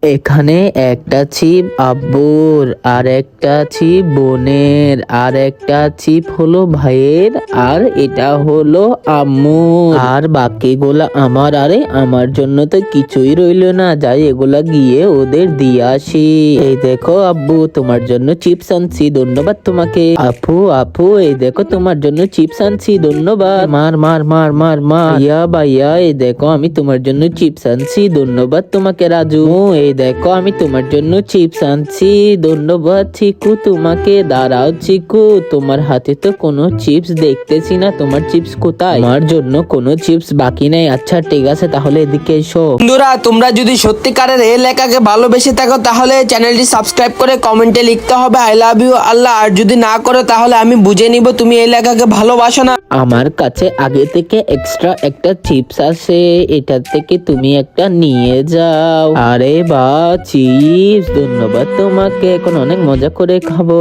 এখানে একটা ছিপ আব্বুর, আর একটা ছিপ বোনের, আর একটা ছিপ হলো ভাইয়ের, আর এটা হলো আম্মুর, আর বাকিগুলা আমার। আরে আমার জন্য তো কিছুই রইলো না, যাই এগুলা গিয়ে ওদের দিয়ে আসি। এই দেখো আব্বু, তোমার জন্য চিপস আনছি, ধন্যবাদ তোমাকে। আপু আপু, এই দেখো তোমার জন্য চিপস আনছি, ধন্যবাদ। মার মার মার মার মার। ভাইয়া ভাইয়া, এই দেখো আমি তোমার জন্য চিপস আনছি, ধন্যবাদ তোমাকে। রাজু, এই দেখো আমি তোমার জন্য চিপস আনছি, ধন্যবাদ। চিকু তোমাকে। দাঁড়াও চিকু, তোমার হাতে তো কোনো চিপস দেখতেছি না, তোমার চিপস কোথায়? আমার জন্য কোনো চিপস বাকি নেই। আচ্ছা ঠিক আছে, তাহলে এদিকে এসো। বন্ধুরা, তোমরা যদি সত্যিকারের এই লেখাকে ভালোবেসে থাকো তাহলে চ্যানেলটি সাবস্ক্রাইব করে কমেন্টে লিখতে হবে আই লাভ ইউ আল্লাহ। আর যদি না করো তাহলে আমি বুঝে নিব তুমি এই লেখাকে ভালোবাসো না। আমার কাছে আগে থেকে এক্সট্রা একটা চিপস আছে, এটা থেকে তুমি একটা নিয়ে যাও। আরে বা, চিপস, ধন্যবাদ তোমাকে, এখন অনেক মজা করে খাবো।